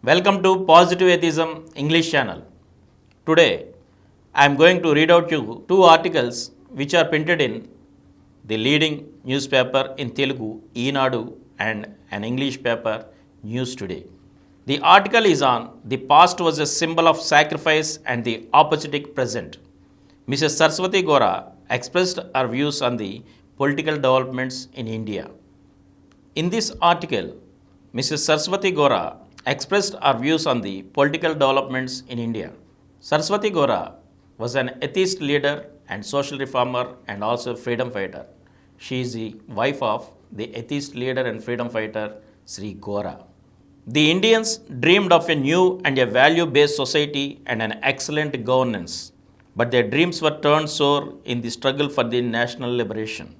Welcome to Positive Atheism English channel. Today I am going to read out you two articles which are printed in the leading newspaper in Telugu, Eenadu, and an English paper, News Today. The article is on the past was a symbol of sacrifice and the opportunity present. Mrs. Saraswati Gora expressed her views on the political developments in India. In this article, Mrs. Saraswati Gora expressed her views on the political developments in India. Saraswati Gora was an atheist leader and social reformer and also freedom fighter. She is the wife of the atheist leader and freedom fighter Sri Gora. The Indians dreamed of a new and a value-based society and an excellent governance, but their dreams were turned sour in the struggle for the national liberation.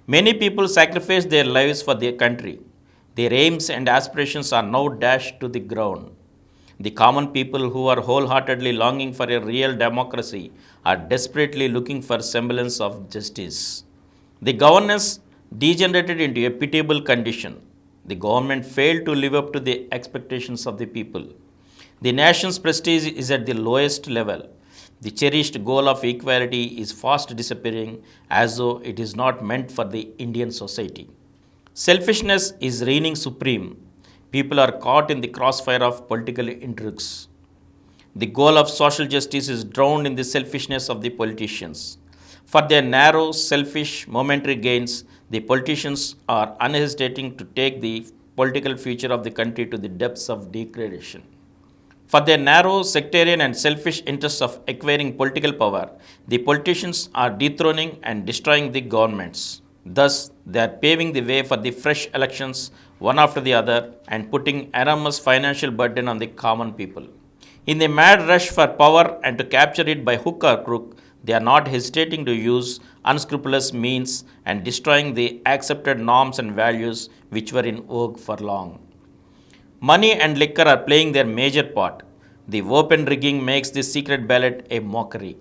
Many people sacrificed their lives for their country. Their aims and aspirations are now dashed to the ground. The common people who are wholeheartedly longing for a real democracy are desperately looking for semblance of justice. The governance degenerated into a pitiable condition. The government failed to live up to the expectations of the people. The nation's prestige is at the lowest level. The cherished goal of equality is fast disappearing as though it is not meant for the Indian society. Selfishness is reigning supreme. People are caught in the crossfire of political intrigues. The goal of social justice is drowned in the selfishness of the politicians. For their narrow, selfish, momentary gains, the politicians are unhesitating to take the political future of the country to the depths of degradation. For their narrow, sectarian, and selfish interests of acquiring political power, the politicians are dethroning and destroying the governments. Thus, they are paving the way for the fresh elections, one after the other, and putting enormous financial burden on the common people. In the mad rush for power and to capture it by hook or crook, they are not hesitating to use unscrupulous means and destroying the accepted norms and values which were in vogue for long. Money and liquor are playing their major part. The open rigging makes the secret ballot a mockery.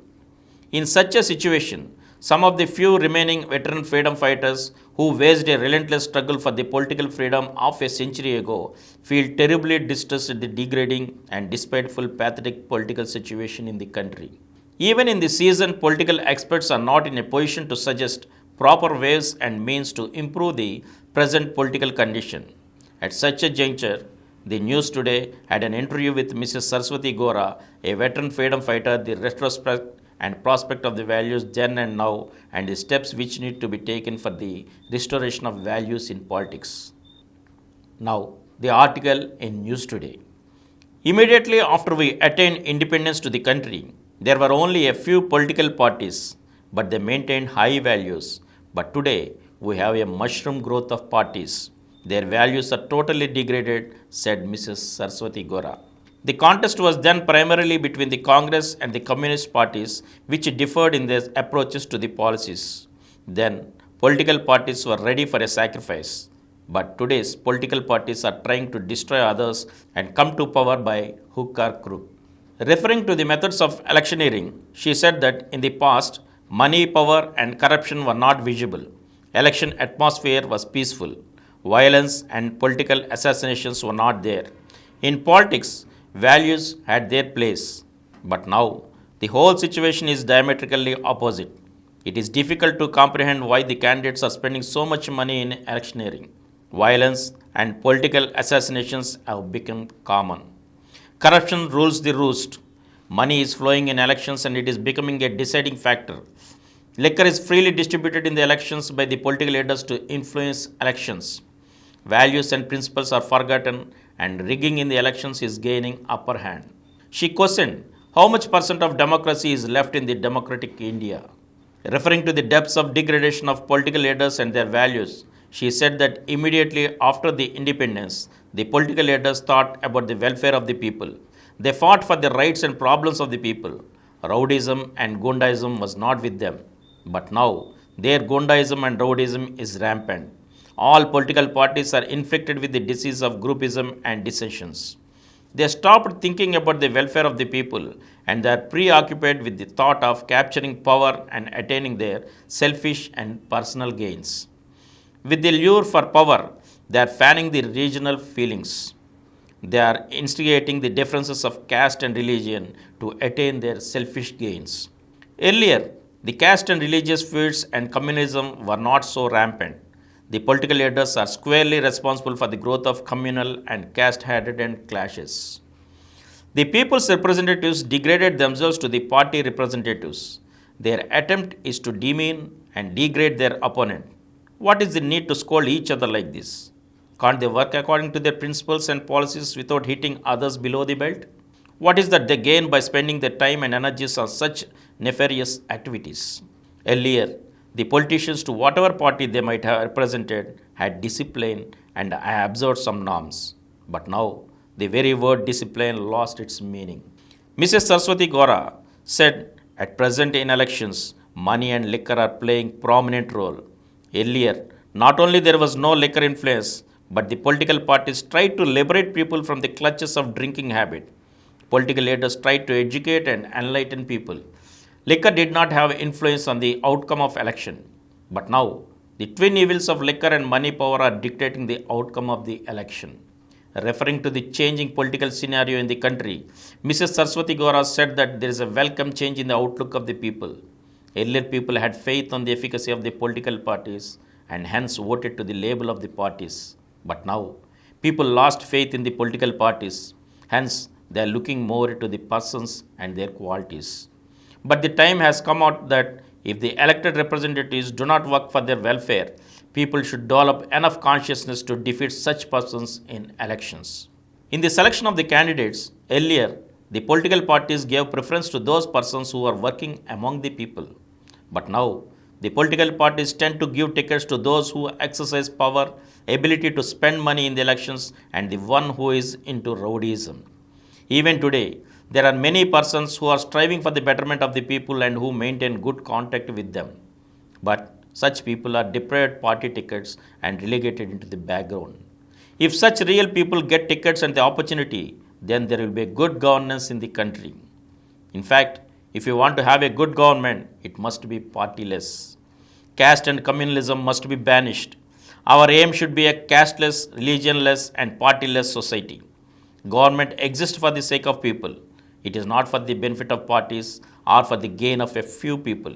In such a situation, some of the few remaining veteran freedom fighters who waged a relentless struggle for the political freedom of a century ago feel terribly distressed at the degrading and despiteful pathetic political situation in the country. Even in the season, political experts are not in a position to suggest proper ways and means to improve the present political condition. At such a juncture, the News Today had an interview with Mrs. Saraswati Gora, a veteran freedom fighter, the retrospect and prospect of the values then and now, and the steps which need to be taken for the restoration of values in politics. Now, the article in News Today. Immediately after we attained independence to the country, there were only a few political parties, but they maintained high values. But today, we have a mushroom growth of parties. Their values are totally degraded, said Mrs. Saraswati Gora. The contest was then primarily between the Congress and the Communist parties, which differed in their approaches to the policies. Then, political parties were ready for a sacrifice. But today's political parties are trying to destroy others and come to power by hook or crook. Referring to the methods of electioneering, she said that in the past, money, power, and corruption were not visible. Election atmosphere was peaceful. Violence and political assassinations were not there. In politics, values had their place. But now, the whole situation is diametrically opposite. It is difficult to comprehend why the candidates are spending so much money in electioneering. Violence and political assassinations have become common. Corruption rules the roost. Money is flowing in elections and it is becoming a deciding factor. Liquor is freely distributed in the elections by the political leaders to influence elections. Values and principles are forgotten and rigging in the elections is gaining upper hand. She questioned how much percent of democracy is left in the democratic India. Referring to the depths of degradation of political leaders and their values, she said that immediately after the independence, the political leaders thought about the welfare of the people. They fought for the rights and problems of the people. Rowdyism and Gundaism was not with them. But now, their Gundaism and Rowdyism is rampant. All political parties are infected with the disease of groupism and dissensions. They stopped thinking about the welfare of the people and they are preoccupied with the thought of capturing power and attaining their selfish and personal gains. With the lure for power, they are fanning the regional feelings. They are instigating the differences of caste and religion to attain their selfish gains. Earlier, the caste and religious feuds and communism were not so rampant. The political leaders are squarely responsible for the growth of communal and caste-hardened clashes. The people's representatives degraded themselves to the party representatives. Their attempt is to demean and degrade their opponent. What is the need to scold each other like this? Can't they work according to their principles and policies without hitting others below the belt? What is that they gain by spending their time and energies on such nefarious activities? Earlier, the politicians, to whatever party they might have represented, had discipline and observed some norms. But now, the very word discipline lost its meaning. Mrs. Saraswati Gora said, at present in elections, money and liquor are playing prominent role. Earlier, not only there was no liquor influence, but the political parties tried to liberate people from the clutches of drinking habit. Political leaders tried to educate and enlighten people. Liquor did not have influence on the outcome of election. But now, the twin evils of liquor and money power are dictating the outcome of the election. Referring to the changing political scenario in the country, Mrs. Saraswati Gora said that there is a welcome change in the outlook of the people. Earlier, people had faith on the efficacy of the political parties and hence voted to the label of the parties. But now, people lost faith in the political parties, hence they are looking more into the persons and their qualities. But the time has come out that if the elected representatives do not work for their welfare, people should develop enough consciousness to defeat such persons in elections. In the selection of the candidates, earlier, the political parties gave preference to those persons who are working among the people. But now, the political parties tend to give tickets to those who exercise power, ability to spend money in the elections, and the one who is into rowdyism. Even today, there are many persons who are striving for the betterment of the people and who maintain good contact with them. But such people are deprived party tickets and relegated into the background. If such real people get tickets and the opportunity, then there will be good governance in the country. In fact, if you want to have a good government, it must be partyless. Caste and communalism must be banished. Our aim should be a casteless, religionless, and partyless society. Government exists for the sake of people. It is not for the benefit of parties or for the gain of a few people.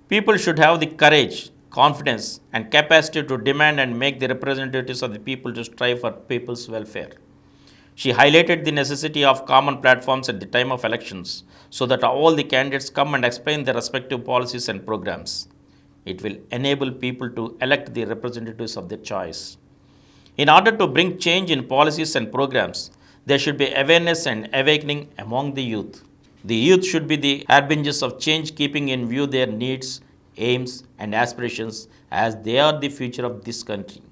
People should have the courage, confidence, and capacity to demand and make the representatives of the people to strive for people's welfare. She highlighted the necessity of common platforms at the time of elections so that all the candidates come and explain their respective policies and programs. It will enable people to elect the representatives of their choice. In order to bring change in policies and programs, there should be awareness and awakening among the youth. The youth should be the harbingers of change, keeping in view their needs, aims, and aspirations as they are the future of this country.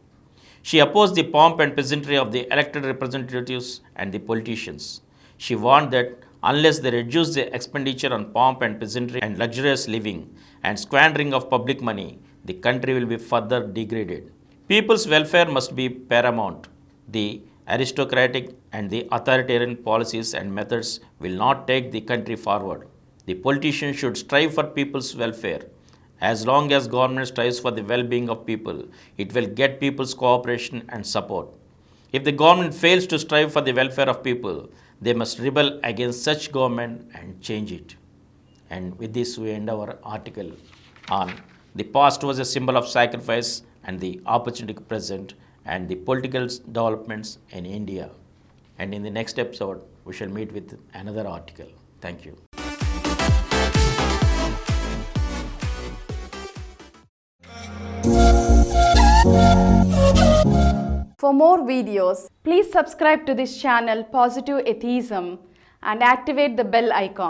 She opposed the pomp and peasantry of the elected representatives and the politicians. She warned that unless they reduce the expenditure on pomp and peasantry and luxurious living and squandering of public money, the country will be further degraded. People's welfare must be paramount. The aristocratic and the authoritarian policies and methods will not take the country forward. The politicians should strive for people's welfare. As long as government strives for the well-being of people, it will get people's cooperation and support. If the government fails to strive for the welfare of people, they must rebel against such government and change it. And with this, we end our article on the past was a symbol of sacrifice and the opportunity present and the political developments in India. And in the next episode, we shall meet with another article. Thank you. For more videos, please subscribe to this channel Positive Atheism and activate the bell icon.